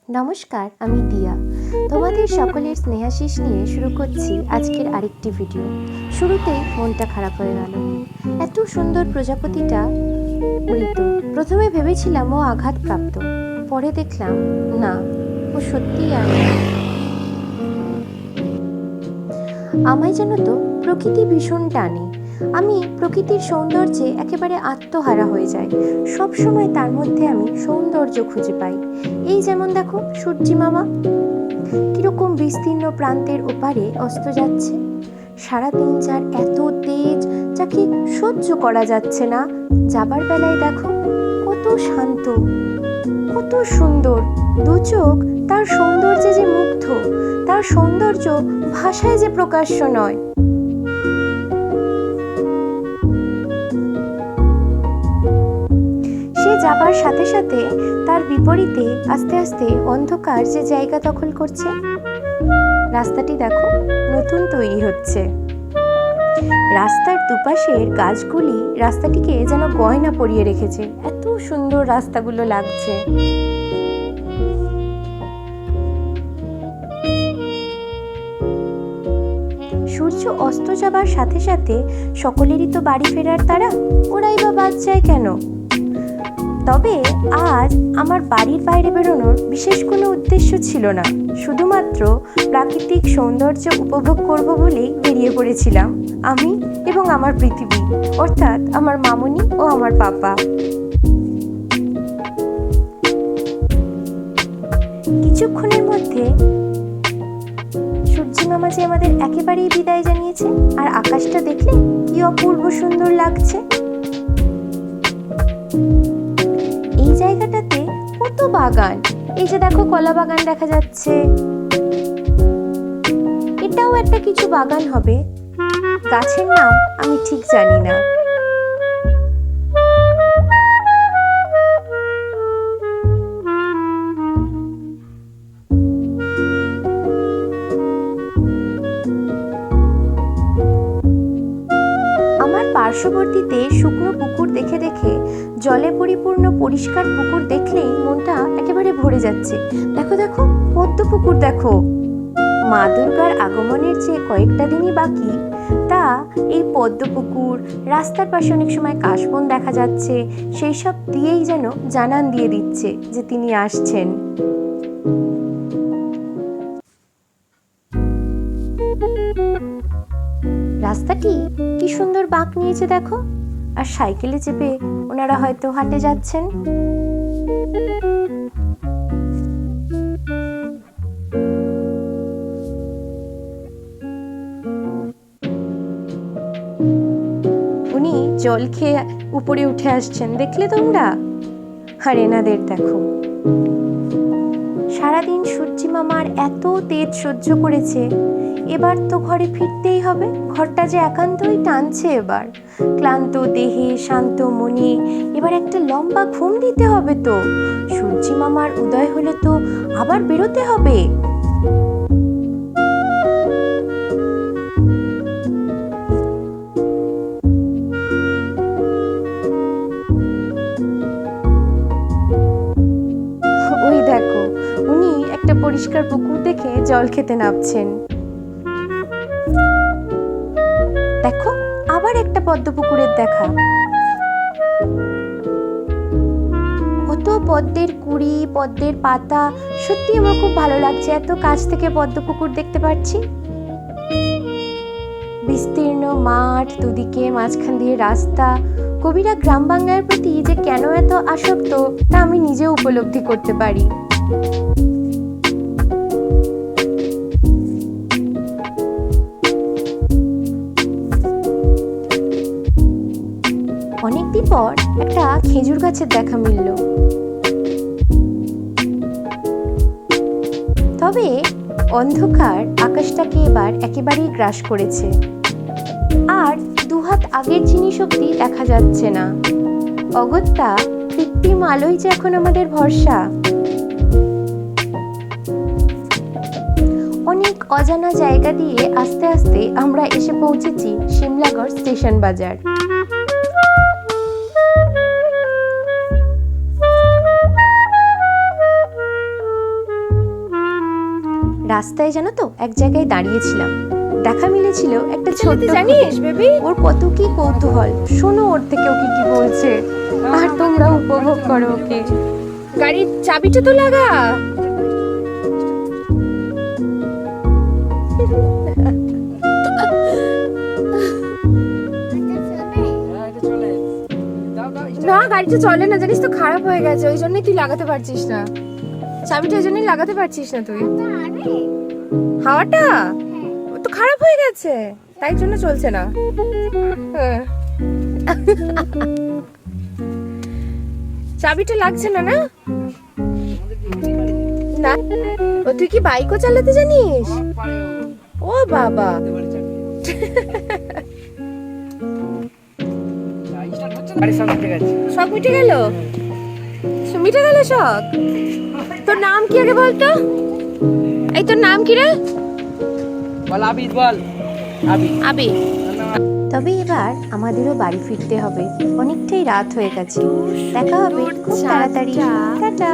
নমস্কার, আমি দিয়া। তোমাদের সকলের স্নেহাশিস নিয়ে শুরু করছি আজকের আরেকটি ভিডিও। শুরুতেই মনটা খারাপ হয়ে গেল। এত সুন্দর প্রজাপতিটা মৃত। প্রথমে ভেবেছিলাম ও আঘাতপ্রাপ্ত, পরে দেখলাম না, ও সত্যিই আর নেই। আমায় জানো তো, প্রকৃতি ভীষণ টানে। আমি প্রকৃতির সৌন্দর্যে একেবারে আত্মহারা হয়ে যাই। সব সময় তার মধ্যে আমি সৌন্দর্য খুঁজে পাই। এই যেমন দেখো, সূর্যি মামা কিরকম বিস্তীর্ণ প্রান্তের ওপারে অস্ত যাচ্ছে। সারাদিন যার এত তেজ, যাকে সহ্য করা যাচ্ছে না, যাবার বেলায় দেখো কত শান্ত, কত সুন্দর। দু চোখ তার সৌন্দর্যে যে মুগ্ধ, তার সৌন্দর্য ভাষায় যে প্রকাশ্য নয়। সে যাবার সাথে সাথে তার বিপরীতে আস্তে আস্তে অন্ধকার যে জায়গা দখল করছে। রাস্তাটি দেখো, নতুন তৈরি হচ্ছে। রাস্তার দুপাশের গাছগুলি রাস্তাটিকে যেন গয়না পরিয়ে রেখেছে। এত সুন্দর রাস্তাগুলো লাগছে। সূর্য অস্ত যাবার সাথে সাথে সকলেরই তো বাড়ি ফেরার তাড়া, ওরাই বা বাদ যায় কেন? তবে আজ আমার বাড়ির বাইরে বেরোনোর বিশেষ কোনো উদ্দেশ্য ছিল না। শুধুমাত্র প্রাকৃতিক সৌন্দর্য উপভোগ করব বলেই বেরিয়ে পড়েছিলাম আমি এবং আমার পৃথিবী, অর্থাৎ আমার মামুনি ও আমার পাপা। কিছুক্ষণের মধ্যে সূর্যি মামা যে আমাদের একেবারেই বিদায় জানিয়েছে। আর আকাশটা দেখলে কি অপূর্ব সুন্দর লাগছে। এই জায়গাটাতে কত বাগান, এই যে দেখো কলা বাগান দেখা যাচ্ছে। এটাও একটা কিছু বাগান হবে, গাছের নাম আমি ঠিক জানি না। আমার পার্শ্ববর্তীতে শুকনো পুকুর দেখে দেখে জলে পরিপূর্ণ পরিষ্কার পুকুর দেখলেই মনটা একেবারে ভরে যাচ্ছে। দেখো দেখো, পদ্ম পুকুর দেখো। মা দুর্গার আগমনের যে কয়েকটা দিনই বাকি, তা এই পদ্ম পুকুর, রাস্তার পাশে অনেক সময় কাশবন দেখা যাচ্ছে, সেই সব দিয়েই যেন জানান দিয়ে দিচ্ছে যে তিনি আসছেন। রাস্তাটি কি সুন্দর বাঁক নিয়েছে দেখো। আর সাইকেলে চেপে ওনারা হয়তো হাঁটে যাচ্ছেন। উনি জল খেয়ে উপরে উঠে আসছেন, দেখলে তোমরা? আর এনাদের দেখো, সারাদিন সূর্যি মামার এত তেজ সহ্য করেছে, এবার তো ঘরে ফিরতেই হবে। ঘরটা যে একান্তই টানছে এবার। ক্লান্ত দেহে, শান্ত মনে এবার একটা লম্বা ঘুম দিতে হবে তো। সূর্যি মামার উদয় হলে তো আবার বেরোতে হবে। ওই দেখো, উনি একটা পরিষ্কার পুকুর দেখে জল খেতে নামছেন। দেখো, আবার একটা পদ্ম পুকুরের দেখা। কত পদ্মের কুড়ি, পদ্মের পাতা, সত্যি আমার খুব ভালো লাগছে। এত কাছ থেকে পদ্ম পুকুর দেখতে পাচ্ছি। বিস্তীর্ণ মাঠ, দুদিকে মাঝখান দিয়ে রাস্তা। কবিরা গ্রাম বাংলার প্রতি যে কেন এত আসক্ত, তা আমি নিজেও উপলব্ধি করতে পারি। অনেকদিন পর একটা খেজুর গাছের দেখা মিলল। তবে অন্ধকার আকাশটাকে এবার একেবারেই গ্রাস করেছে। আর দুহাত আগের জিনিস অব্দি দেখা যাচ্ছে না। অগত্যা কৃত্রিম আলোই যে এখন আমাদের ভরসা। অনেক অজানা জায়গা দিয়ে আস্তে আস্তে আমরা এসে পৌঁছেছি সিমলাগড় স্টেশন বাজার। রাস্তায় জানো তো এক জায়গায় দাঁড়িয়েছিলাম, দেখা মিলেছিল একটা ছোট্ট জানিস বেবি, ওর কত কি কৌতূহল। শোনো ওর থেকে ও কি কি বলছে, আর তোমরা উপভোগ করো ওকে। গাড়ির চাবিটা তো লাগা। না গাড়িটা চলে না জানিস তো, খারাপ হয়ে গেছে, ওই জন্যই তুই লাগাতে পারছিস না চাবিটা, ওই জন্যই লাগাতে পারছিস না তুই। হাওয়াটা ও তো খারাপ হয়ে গেছে, তাই জন্য চলছে না। হ্যাঁ। চাবিটা লাগছে না না না। ও তুই কি বাইকও চালাতে জানিস? ও বাবা, শখ মিটে গেল, মিটে গেল শখ। তোর নাম কি আগে বলতো? এই তোর নাম কি রে? বল আবিদ, বল আবি। তবে এবার আমাদেরও বাড়ি ফিরতে হবে, অনেকটাই রাত হয়ে গেছে। দেখা হবে খুব তাড়াতাড়ি। টাটা।